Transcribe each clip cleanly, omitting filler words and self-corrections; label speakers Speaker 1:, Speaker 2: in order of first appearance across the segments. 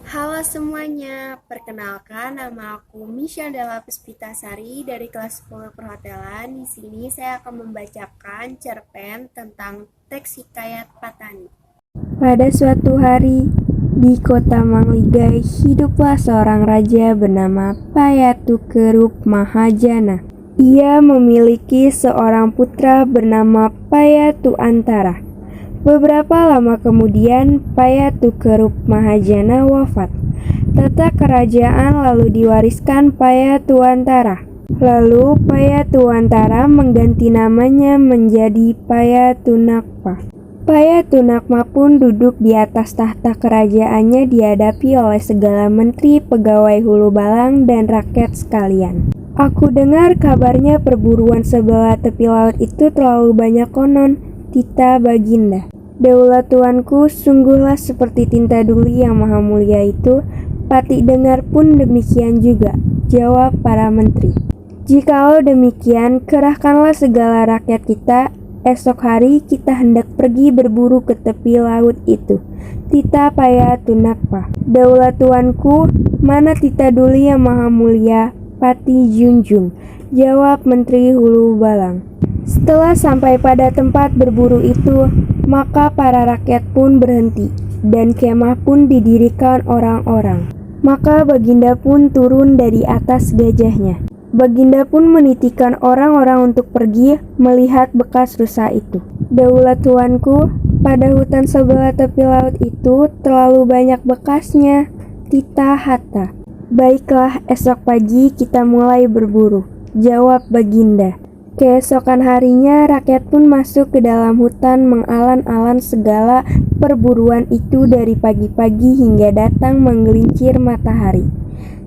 Speaker 1: Halo semuanya, perkenalkan nama aku Michelle Della Puspitasari dari kelas 10 Perhotelan. Di sini saya akan membacakan cerpen tentang teks hikayat Patani. Pada suatu hari, di kota Mangligai, hiduplah seorang raja bernama Payatukerup Mahajana. Ia memiliki seorang putra bernama Payatuantara. Beberapa lama kemudian, Payatukerup Mahajana wafat. Tata kerajaan lalu diwariskan Payatuantara. Lalu Payatuantara mengganti namanya menjadi Payatunakpa. Payatunakma pun duduk di atas tahta kerajaannya dihadapi oleh segala menteri, pegawai hulu balang, dan rakyat sekalian. Aku dengar kabarnya perburuan sebelah tepi laut itu terlalu banyak konon, Tita Baginda. Daulat tuanku, sungguhlah seperti tinta duli yang maha mulia itu. Pati dengar pun demikian juga, jawab para menteri. Jikalau demikian, kerahkanlah segala rakyat kita. Esok hari kita hendak pergi berburu ke tepi laut itu. Tita Payatunakpa. Daulat tuanku, mana Tita duli yang maha mulia? Pati junjung, jawab menteri hulu balang. Setelah sampai pada tempat berburu itu, maka para rakyat pun berhenti, dan kemah pun didirikan orang-orang. Maka Baginda pun turun dari atas gajahnya. Baginda pun menitikan orang-orang untuk pergi melihat bekas rusa itu. Daulat tuanku, pada hutan sebelah tepi laut itu terlalu banyak bekasnya. Tita Hatta. Baiklah, esok pagi kita mulai berburu, jawab Baginda. Keesokan harinya, rakyat pun masuk ke dalam hutan mengalan-alan segala perburuan itu dari pagi-pagi hingga datang menggelincir matahari.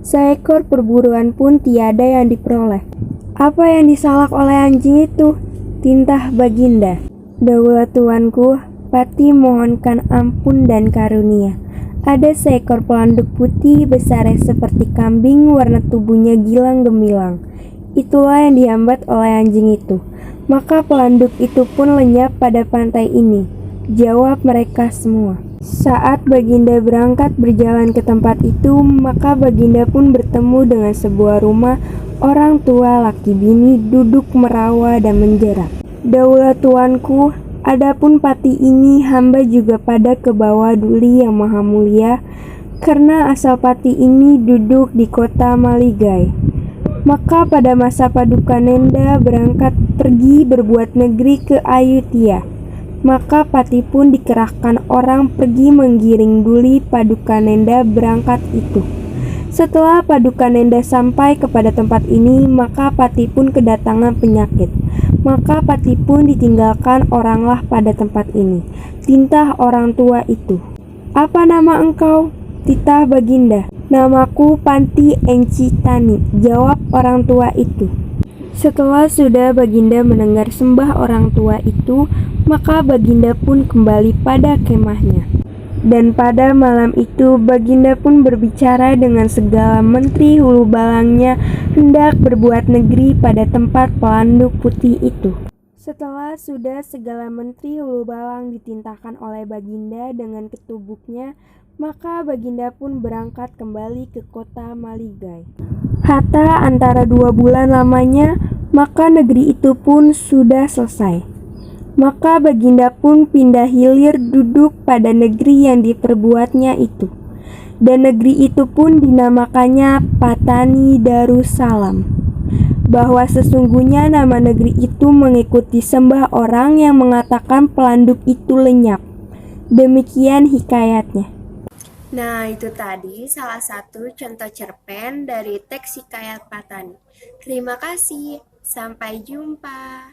Speaker 1: Seekor perburuan pun tiada yang diperoleh. Apa yang disalak oleh anjing itu? Tintah Baginda. Daulat tuanku, Pati mohonkan ampun dan karunia. Ada seekor pelanduk putih besar seperti kambing, warna tubuhnya gilang gemilang. Itulah yang dihambat oleh anjing itu. Maka pelanduk itu pun lenyap pada pantai ini, jawab mereka semua. Saat Baginda berangkat berjalan ke tempat itu, maka Baginda pun bertemu dengan sebuah rumah. Orang tua laki bini duduk merawa dan menjerat. Daulat tuanku, adapun Pati ini hamba juga pada ke bawah duli yang maha mulia, karena asal Pati ini duduk di kota Maligai. Maka pada masa Padukanenda berangkat pergi berbuat negeri ke Ayutthaya, maka Pati pun dikerahkan orang pergi menggiring duli Padukanenda berangkat itu. Setelah Padukanenda sampai kepada tempat ini, maka Pati pun kedatangan penyakit. Maka Pati pun ditinggalkan oranglah pada tempat ini. Tintah orang tua itu. Apa nama engkau? Titah Baginda. Namaku Panti Encitani, jawab orang tua itu. Setelah sudah Baginda mendengar sembah orang tua itu, maka Baginda pun kembali pada kemahnya. Dan pada malam itu Baginda pun berbicara dengan segala menteri hulu balangnya hendak berbuat negeri pada tempat pelanduk putih itu. Setelah sudah segala menteri hulu balang ditintahkan oleh Baginda dengan ketubuknya, maka Baginda pun berangkat kembali ke kota Maligai. Hatta antara 2 bulan lamanya, maka negeri itu pun sudah selesai. Maka Baginda pun pindah hilir duduk pada negeri yang diperbuatnya itu. Dan negeri itu pun dinamakannya Patani Darussalam. Bahwa sesungguhnya nama negeri itu mengikuti sembah orang yang mengatakan pelanduk itu lenyap. Demikian hikayatnya. Nah, itu tadi salah satu contoh cerpen dari teks hikayat Patani. Terima kasih, sampai jumpa.